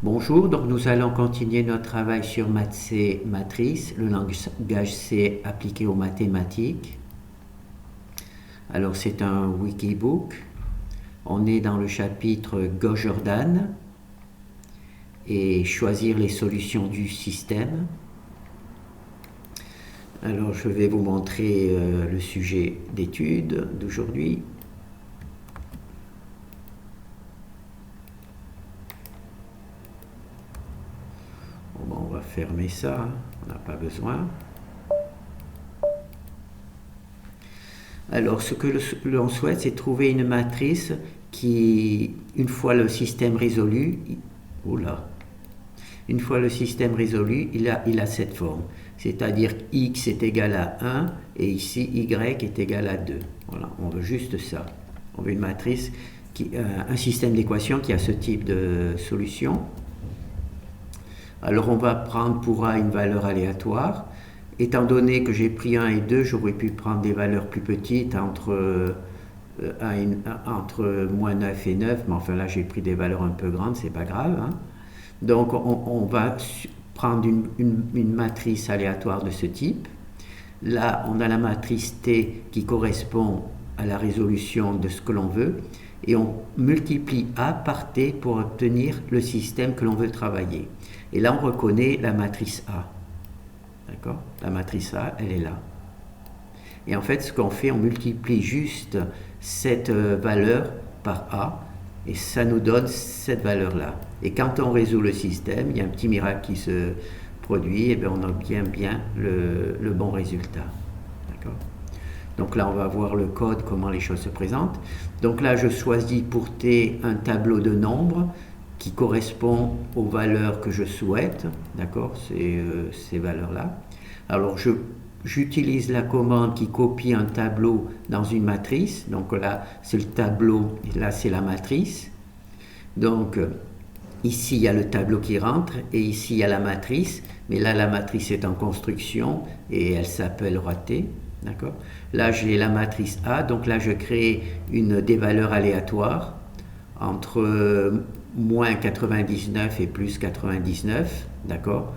Bonjour, donc nous allons continuer notre travail sur Maths C matrice, le langage C appliqué aux mathématiques. Alors c'est un wikibook, on est dans le chapitre Gauss-Jordan et choisir les solutions du système. Alors je vais vous montrer le sujet d'étude d'aujourd'hui. Bon, on va fermer ça, hein. On n'a pas besoin. Alors ce que l'on souhaite, c'est trouver une matrice qui, une fois le système résolu, une fois le système résolu, il a cette forme. C'est-à-dire x est égal à 1 et ici y est égal à 2. Voilà, on veut juste ça. On veut une matrice, un système d'équations qui a ce type de solution. Alors on va prendre pour A une valeur aléatoire. Étant donné que j'ai pris 1 et 2, j'aurais pu prendre des valeurs plus petites entre moins 9 et 9, mais enfin là j'ai pris des valeurs un peu grandes, c'est pas grave, hein. Donc on va prendre une matrice aléatoire de ce type. Là on a la matrice T qui correspond à la résolution de ce que l'on veut, et on multiplie A par T pour obtenir le système que l'on veut travailler. Et là on reconnaît la matrice A. D'accord ? La matrice A, elle est là. Et en fait, ce qu'on fait, on multiplie juste cette valeur par A, et ça nous donne cette valeur-là. Et quand on résout le système, il y a un petit miracle qui se produit, et bien on obtient bien le bon résultat. D'accord ? Donc là, on va voir le code, comment les choses se présentent. Donc là, je choisis pour T un tableau de nombres qui correspond aux valeurs que je souhaite, d'accord, ces valeurs-là. Alors j'utilise la commande qui copie un tableau dans une matrice, donc là c'est le tableau, et là c'est la matrice. Donc ici il y a le tableau qui rentre, et ici il y a la matrice, mais là la matrice est en construction, et elle s'appellera T, d'accord. Là j'ai la matrice A, donc là je crée des valeurs aléatoires, entre moins 99 et plus 99, d'accord.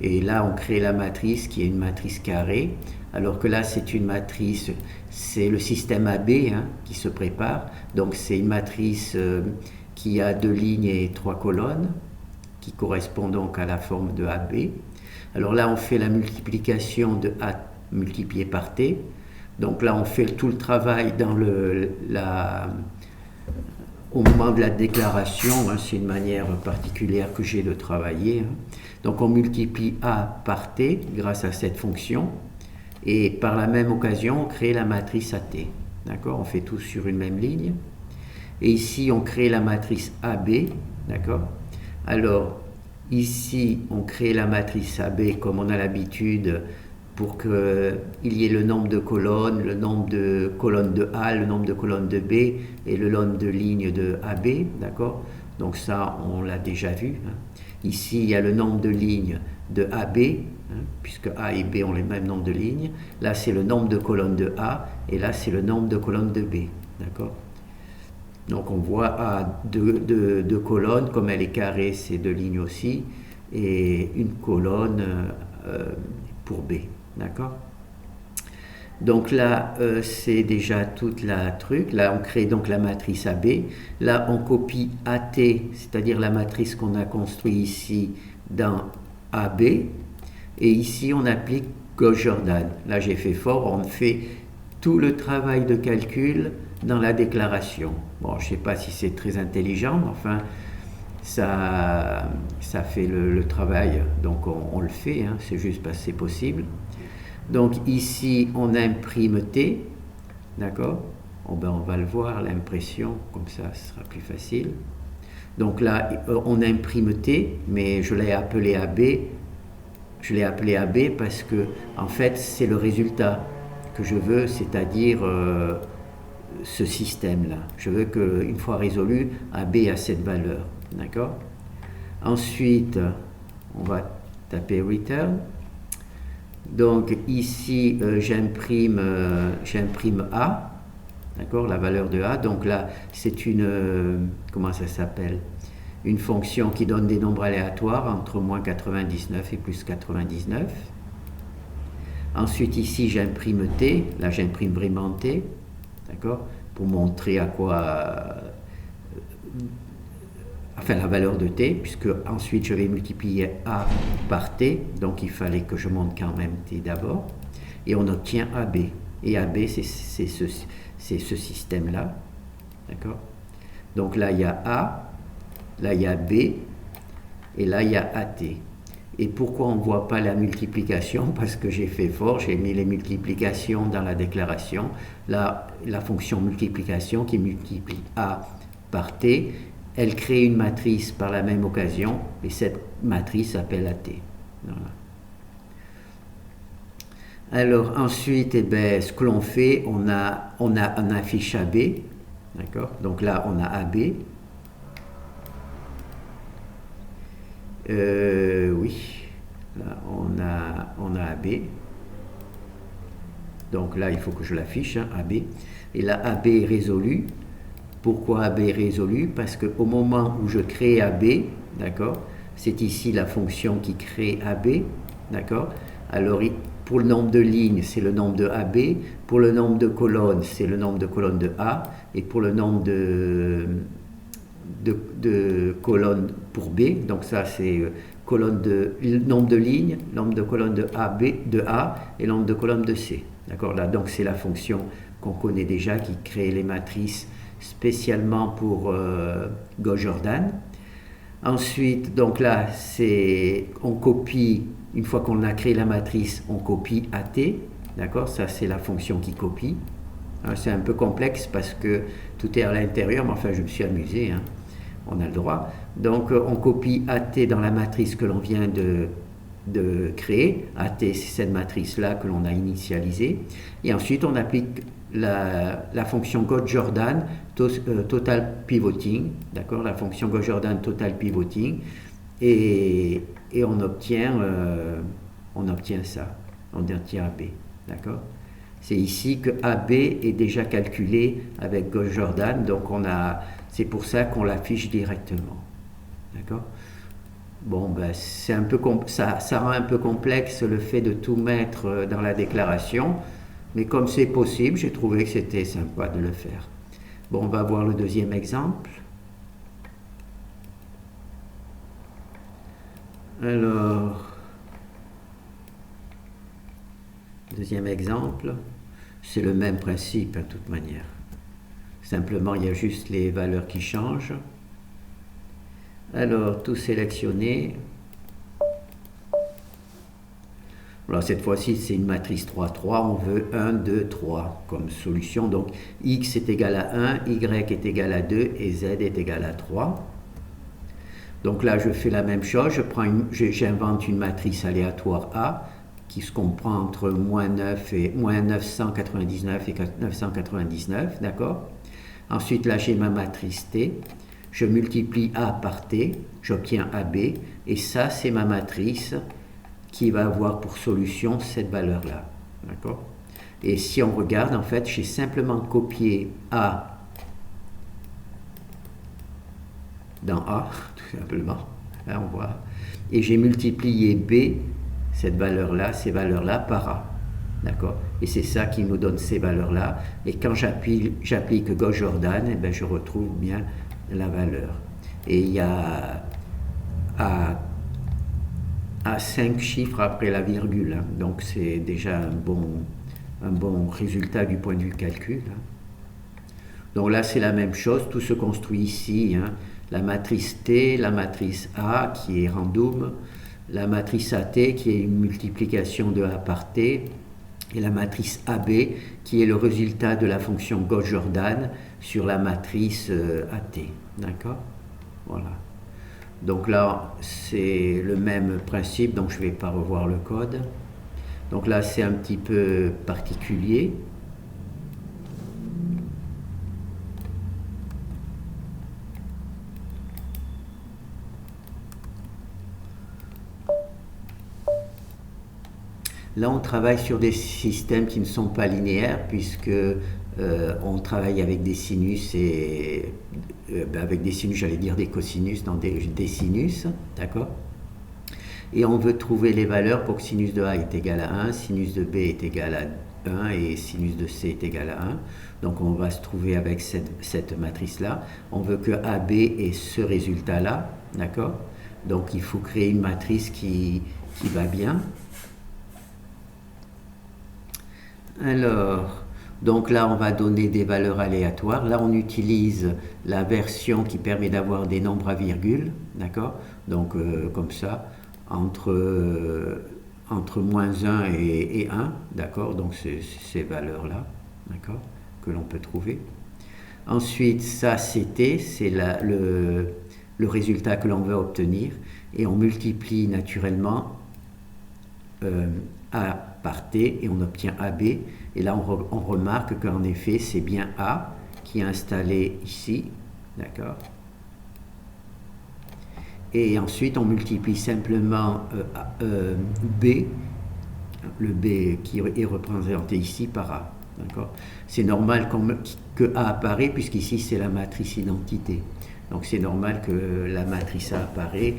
Et là on crée la matrice qui est une matrice carrée, alors que là c'est une matrice, c'est le système AB, hein, qui se prépare. Donc c'est une matrice qui a 2 lignes et 3 colonnes, qui correspond donc à la forme de AB. Alors là on fait la multiplication de A multiplié par T. Donc là on fait tout le travail dans au moment de la déclaration, hein, c'est une manière particulière que j'ai de travailler, hein. Donc on multiplie A par T grâce à cette fonction, et par la même occasion on crée la matrice AT. D'accord, on fait tout sur une même ligne. Et ici on crée la matrice AB, d'accord. Alors ici on crée la matrice AB comme on a l'habitude, pour qu'il y ait le nombre de colonnes, le nombre de colonnes de A, le nombre de colonnes de B et le nombre de lignes de AB, d'accord. Donc ça, on l'a déjà vu, hein. Ici, il y a le nombre de lignes de AB, hein, puisque A et B ont les mêmes nombres de lignes. Là, c'est le nombre de colonnes de A, et là, c'est le nombre de colonnes de B, d'accord. Donc on voit A, deux colonnes, comme elle est carrée, c'est 2 lignes aussi, et une colonne pour B. D'accord. Donc là c'est déjà toute la truc. Là on crée donc la matrice AB. Là on copie AT, c'est-à-dire la matrice qu'on a construite ici, dans AB, et ici on applique Gauss-Jordan. Là j'ai fait fort, on fait tout le travail de calcul dans la déclaration. Bon, je ne sais pas si c'est très intelligent, mais enfin ça fait le travail, donc on le fait, hein, c'est juste parce que c'est possible. Donc ici on imprime T, d'accord. On va le voir, l'impression, comme ça ce sera plus facile. Donc là on imprime T, mais je l'ai appelé AB parce que en fait c'est le résultat que je veux, c'est-à-dire ce système là. Je veux qu'une fois résolu, AB a cette valeur, d'accord. Ensuite on va taper return. Donc ici j'imprime A, d'accord, la valeur de A. Donc là c'est une comment ça s'appelle, une fonction qui donne des nombres aléatoires entre moins 99 et plus 99. Ensuite ici j'imprime t, là j'imprime vraiment t, d'accord, pour montrer à quoi, enfin la valeur de t, puisque ensuite je vais multiplier a par t, donc il fallait que je monte quand même t d'abord, et on obtient ab. Et ab c'est ce système-là, d'accord. Donc là il y a a, là il y a b, et là il y a at. Et pourquoi on ne voit pas la multiplication? Parce que j'ai fait fort, j'ai mis les multiplications dans la déclaration. Là, la fonction multiplication qui multiplie a par t, elle crée une matrice par la même occasion, et cette matrice s'appelle at. Voilà. Alors ensuite, eh bien, ce que l'on fait, on affiche AB, d'accord? Donc là, on a AB. Oui, là, on a AB. Donc là, il faut que je l'affiche, hein, AB. Et là, AB est résolu. Pourquoi AB est résolu? Parce qu'au moment où je crée AB, d'accord, c'est ici la fonction qui crée AB, d'accord? Alors, pour le nombre de lignes, c'est le nombre de AB. Pour le nombre de colonnes, c'est le nombre de colonnes de A. Et pour le nombre de colonnes pour B, donc ça c'est le nombre de lignes, nombre de colonnes de A et nombre de colonnes de C. D'accord, là donc c'est la fonction qu'on connaît déjà qui crée les matrices spécialement pour Gauss-Jordan. Ensuite, donc là, on copie, une fois qu'on a créé la matrice, on copie AT, d'accord, ça c'est la fonction qui copie. C'est un peu complexe parce que tout est à l'intérieur, mais enfin je me suis amusé, hein. On a le droit. Donc on copie AT dans la matrice que l'on vient de créer. AT c'est cette matrice-là que l'on a initialisée. Et ensuite on applique la fonction Gauss-Jordan total pivoting, d'accord, la fonction Gauss-Jordan total pivoting, et on obtient ça, on obtient AB, d'accord. C'est ici que AB est déjà calculé avec Gauss-Jordan, donc c'est pour ça qu'on l'affiche directement, d'accord. Bon, ben, c'est un peu ça rend un peu complexe le fait de tout mettre dans la déclaration, mais comme c'est possible, j'ai trouvé que c'était sympa de le faire. Bon, on va voir le deuxième exemple. Alors, deuxième exemple, c'est le même principe de toute manière. Simplement, il y a juste les valeurs qui changent. Alors, tout sélectionné. Alors, cette fois-ci, c'est une matrice 3, 3. On veut 1, 2, 3 comme solution. Donc, x est égal à 1, y est égal à 2 et z est égal à 3. Donc là, je fais la même chose. J'invente une matrice aléatoire A qui se comprend entre moins 999 et 999, d'accord? Ensuite, là, j'ai ma matrice T. Je multiplie A par T, j'obtiens AB, et ça, c'est ma matrice qui va avoir pour solution cette valeur-là, d'accord? Et si on regarde, en fait, j'ai simplement copié A dans A, tout simplement, là, on voit, et j'ai multiplié B, cette valeur-là, ces valeurs-là, par A. D'accord. Et c'est ça qui nous donne ces valeurs-là. Et quand j'applique Gauss-Jordan, eh ben, je retrouve bien la valeur. Et il y a à 5 chiffres après la virgule. Hein. Donc c'est déjà un bon résultat du point de vue calcul. Hein. Donc là c'est la même chose, tout se construit ici. Hein. La matrice T, la matrice A qui est random, la matrice AT qui est une multiplication de A par T, et la matrice AB qui est le résultat de la fonction Gauss-Jordan sur la matrice AT. D'accord? Voilà. Donc là, c'est le même principe, donc je ne vais pas revoir le code. Donc là, c'est un petit peu particulier. Là, on travaille sur des systèmes qui ne sont pas linéaires puisque on travaille avec des sinus et avec des sinus, j'allais dire des cosinus, non des sinus, d'accord? Et on veut trouver les valeurs pour que sinus de A est égal à 1, sinus de B est égal à 1 et sinus de C est égal à 1. Donc on va se trouver avec cette matrice-là. On veut que AB ait ce résultat-là, d'accord? Donc il faut créer une matrice qui va bien. Alors, donc là on va donner des valeurs aléatoires. Là on utilise la version qui permet d'avoir des nombres à virgule, d'accord? Donc comme ça, entre moins 1 et 1, d'accord? Donc ces valeurs-là, d'accord? Que l'on peut trouver. Ensuite, ça CT, c'est le résultat que l'on veut obtenir, et on multiplie naturellement A par T et on obtient AB, et là on remarque qu'en effet c'est bien A qui est installé ici, d'accord, et ensuite on multiplie simplement B, le B qui est représenté ici par A, d'accord. C'est normal que A apparaît puisqu'ici c'est la matrice identité. Donc c'est normal que la matrice A apparaît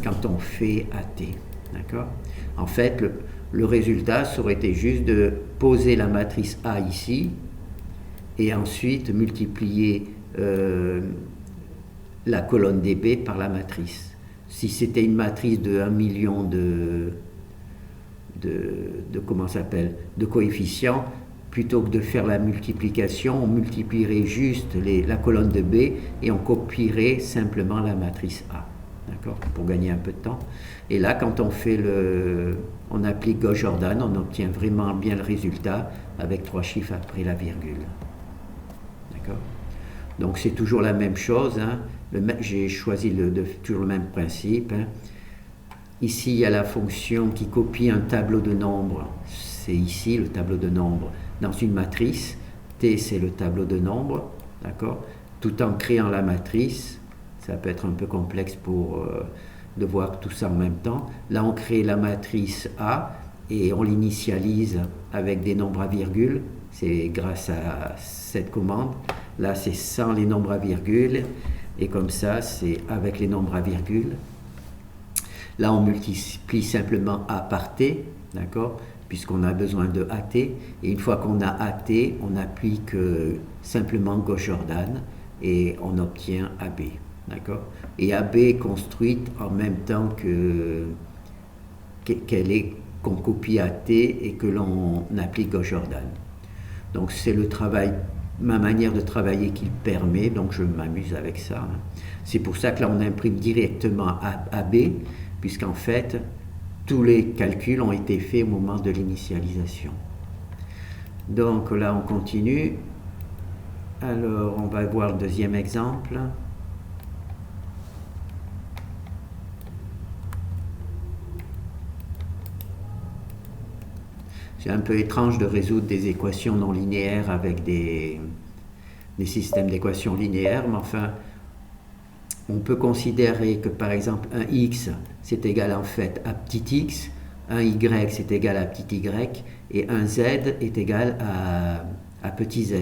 quand on fait AT. D'accord? En fait, le résultat, ça aurait été juste de poser la matrice A ici et ensuite multiplier la colonne DB par la matrice. Si c'était une matrice de 1 million comment s'appelle, de coefficients, plutôt que de faire la multiplication, on multiplierait juste la colonne de B et on copierait simplement la matrice A, d'accord, pour gagner un peu de temps. Et là, quand on applique Gauss-Jordan, on obtient vraiment bien le résultat avec 3 chiffres après la virgule, d'accord. Donc c'est toujours la même chose, hein. J'ai choisi toujours le même principe, hein. Ici, il y a la fonction qui copie un tableau de nombres, c'est ici le tableau de nombres, dans une matrice. T, c'est le tableau de nombres, d'accord, tout en créant la matrice. Ça peut être un peu complexe de voir tout ça en même temps. Là, on crée la matrice A et on l'initialise avec des nombres à virgule. C'est grâce à cette commande. Là, c'est sans les nombres à virgule. Et comme ça, c'est avec les nombres à virgule. Là, on multiplie simplement A par T, d'accord, puisqu'on a besoin de AT. Et une fois qu'on a AT, on applique simplement Gauss-Jordan et on obtient AB, d'accord. Et AB est construite en même temps qu'on copie AT et que l'on applique Gauss-Jordan. Donc c'est ma manière de travailler qui le permet, donc je m'amuse avec ça, hein. C'est pour ça que là on imprime directement AB, puisqu'en fait tous les calculs ont été faits au moment de l'initialisation. Donc là on continue. Alors on va voir le deuxième exemple. C'est un peu étrange de résoudre des équations non linéaires avec des systèmes d'équations linéaires, mais enfin, on peut considérer que par exemple un x c'est égal en fait à petit x, un y c'est égal à petit y, et un z est égal à petit z.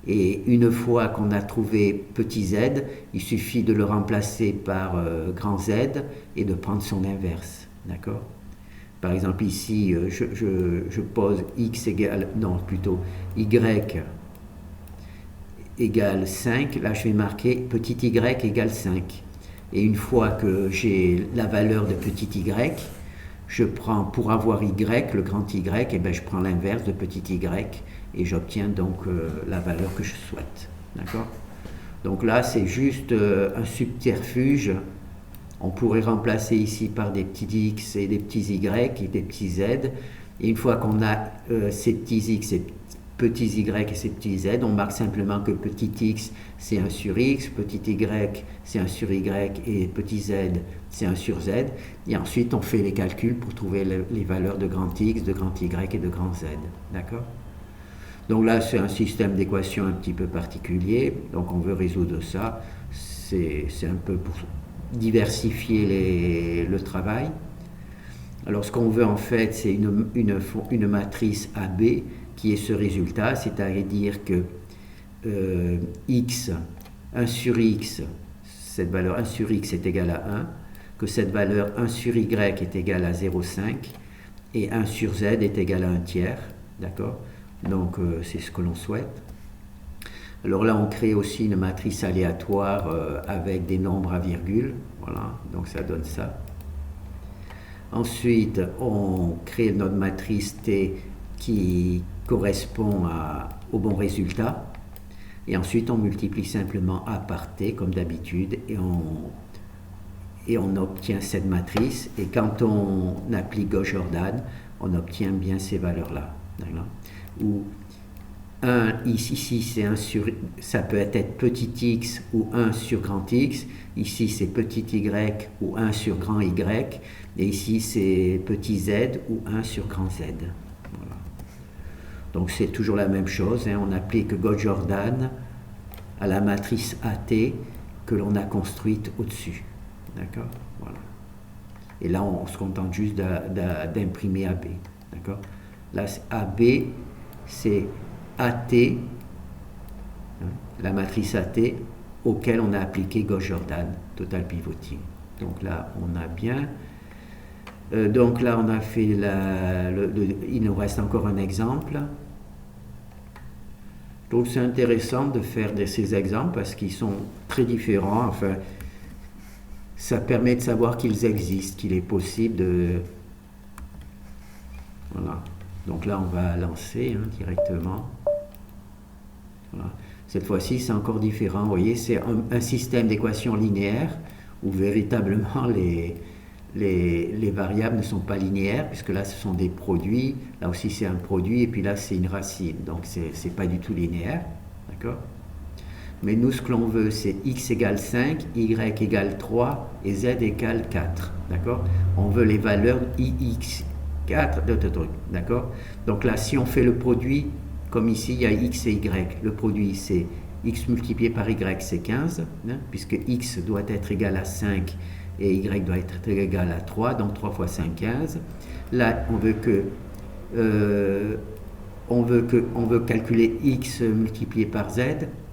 Et une fois qu'on a trouvé petit z, il suffit de le remplacer par grand Z et de prendre son inverse, d'accord. Par exemple ici, je pose x égale, non plutôt y égale 5, là je vais marquer petit y égale 5. Et une fois que j'ai la valeur de petit y, je prends, pour avoir y, le grand y, et ben je prends l'inverse de petit y et j'obtiens donc la valeur que je souhaite, d'accord. Donc là c'est juste un subterfuge. On pourrait remplacer ici par des petits x et des petits y et des petits z. Et une fois qu'on a ces petits x, ces petits y et ces petits z, on marque simplement que petit x c'est 1 sur x, petit y c'est 1 sur y et petit z c'est 1 sur z. Et ensuite on fait les calculs pour trouver les valeurs de grand x, de grand y et de grand z. D'accord ? Donc là c'est un système d'équations un petit peu particulier. Donc on veut résoudre ça. C'est un peu pour diversifier le travail. Alors ce qu'on veut en fait c'est une matrice AB qui est ce résultat, c'est-à-dire que x, 1 sur x, cette valeur 1 sur x est égale à 1, que cette valeur 1 sur y est égale à 0,5 et 1 sur z est égal à 1 tiers, d'accord? Donc c'est ce que l'on souhaite. Alors là, on crée aussi une matrice aléatoire avec des nombres à virgule, voilà, donc ça donne ça. Ensuite, on crée notre matrice T qui correspond au bon résultat. Et ensuite, on multiplie simplement A par T, comme d'habitude, et on obtient cette matrice. Et quand on applique Gauss-Jordan, on obtient bien ces valeurs-là. Où 1, ici, c'est 1 sur, ça peut être petit x ou 1 sur grand X. Ici, c'est petit y ou 1 sur grand Y. Et ici, c'est petit z ou 1 sur grand Z. Voilà. Donc, c'est toujours la même chose. Hein. On applique Gauss-Jordan à la matrice AT que l'on a construite au-dessus. D'accord? Voilà. Et là, on se contente juste d'imprimer AB. D'accord? Là, AB, c'est AT, la matrice AT, auquel on a appliqué Gauss-Jordan, total pivoting. Donc là, on a bien. Donc là, on a fait il nous reste encore un exemple. Donc c'est intéressant de faire ces exemples parce qu'ils sont très différents. Enfin, ça permet de savoir qu'ils existent, qu'il est possible de... Voilà. Donc là, on va lancer directement. Voilà. Cette fois-ci, c'est encore différent. Vous voyez, c'est un système d'équations linéaires où véritablement les variables ne sont pas linéaires, puisque là, ce sont des produits. Là aussi, c'est un produit, et puis là, c'est une racine. Donc, c'est pas du tout linéaire. D'accord? Mais nous, ce que l'on veut, c'est x égale 5, y égale 3 et z égale 4. D'accord? On veut les valeurs ix 4 de ce truc. D'accord? Donc là, si on fait le produit, comme ici, il y a x et y. Le produit, c'est x multiplié par y, c'est 15, hein, puisque x doit être égal à 5 et y doit être égal à 3, donc 3 fois 5, 15. Là, on veut calculer x multiplié par z,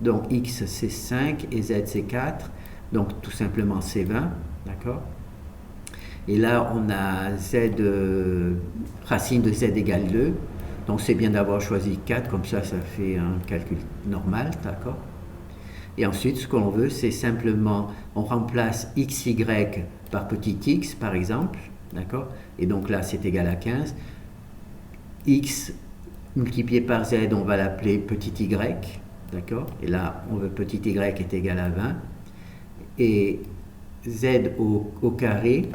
donc x c'est 5 et z c'est 4, donc tout simplement c'est 20, d'accord? Et là, on a z, racine de z égale 2, donc c'est bien d'avoir choisi 4, comme ça fait un calcul normal, d'accord? Et ensuite, ce qu'on veut, c'est simplement, on remplace xy par petit x, par exemple, d'accord? Et donc là, c'est égal à 15. X multiplié par z, on va l'appeler petit y, d'accord? Et là, on veut petit y est égal à 20. Et z au carré,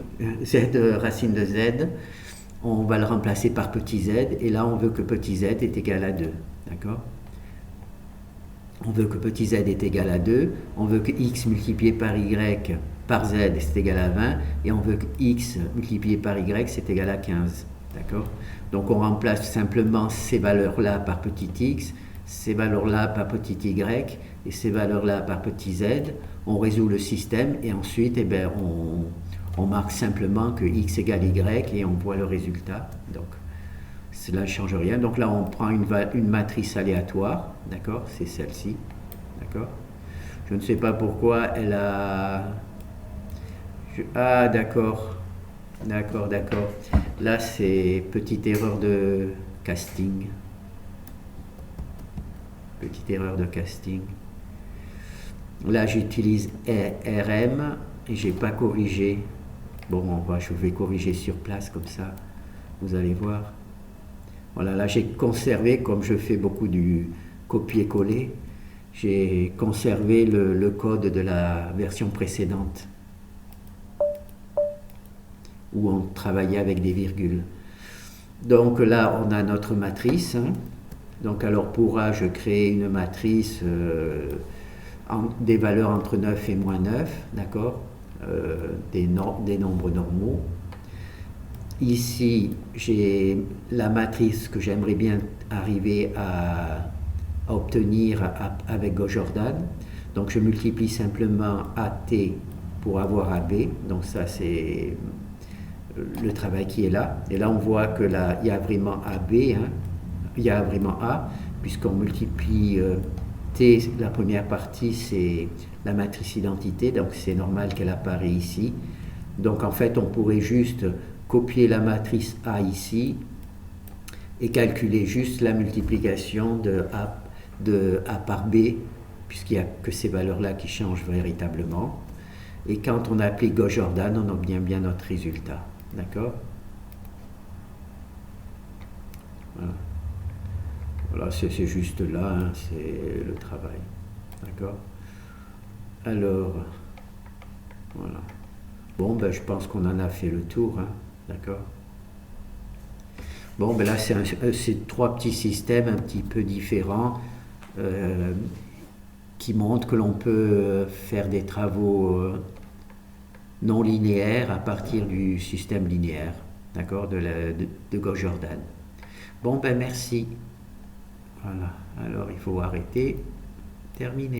z racine de z, on va le remplacer par petit z. Et là, on veut que petit z est égal à 2, d'accord? On veut que petit z est égal à 2, on veut que x multiplié par y par z c'est égal à 20, et on veut que x multiplié par y c'est égal à 15. D'accord? Donc on remplace simplement ces valeurs-là par petit x, ces valeurs-là par petit y, et ces valeurs-là par petit z. On résout le système, et ensuite on marque simplement que x égale y, et on voit le résultat. Donc cela ne change rien. Donc là, on prend une matrice aléatoire, d'accord? C'est celle-ci, d'accord? Je ne sais pas pourquoi elle a... Ah, d'accord, d'accord. Là, c'est petite erreur de casting. Petite erreur de casting. Là, j'utilise RM et j'ai pas corrigé. Bon, je vais corriger sur place comme ça. Vous allez voir. Voilà, là j'ai conservé, comme je fais beaucoup du copier-coller, j'ai conservé le code de la version précédente où on travaillait avec des virgules. Donc là, on a notre matrice. Hein. Donc alors pour A, je crée une matrice des valeurs entre 9 et moins 9, d'accord, des nombres normaux. Ici, j'ai la matrice que j'aimerais bien arriver à obtenir avec Gauss-Jordan. Donc, je multiplie simplement AT pour avoir AB. Donc, ça, c'est le travail qui est là. Et là, on voit que là, il y a vraiment AB, hein. Il y a vraiment A, puisqu'on multiplie T, la première partie, c'est la matrice identité, donc c'est normal qu'elle apparaît ici. Donc en fait, on pourrait juste copier la matrice A ici et calculer juste la multiplication de A par B, puisqu'il n'y a que ces valeurs-là qui changent véritablement. Et quand on applique Gauss-Jordan, on obtient bien notre résultat. D'accord? Voilà, voilà c'est juste là, hein, c'est le travail. D'accord? Alors, voilà. Bon, ben, je pense qu'on en a fait le tour. Hein, d'accord? Bon, ben là, c'est trois petits systèmes un petit peu différents euh, qui montrent que l'on peut faire des travaux non linéaires à partir du système linéaire, d'accord, de Gauss-Jordan. Bon, ben merci. Voilà, alors il faut arrêter, terminer.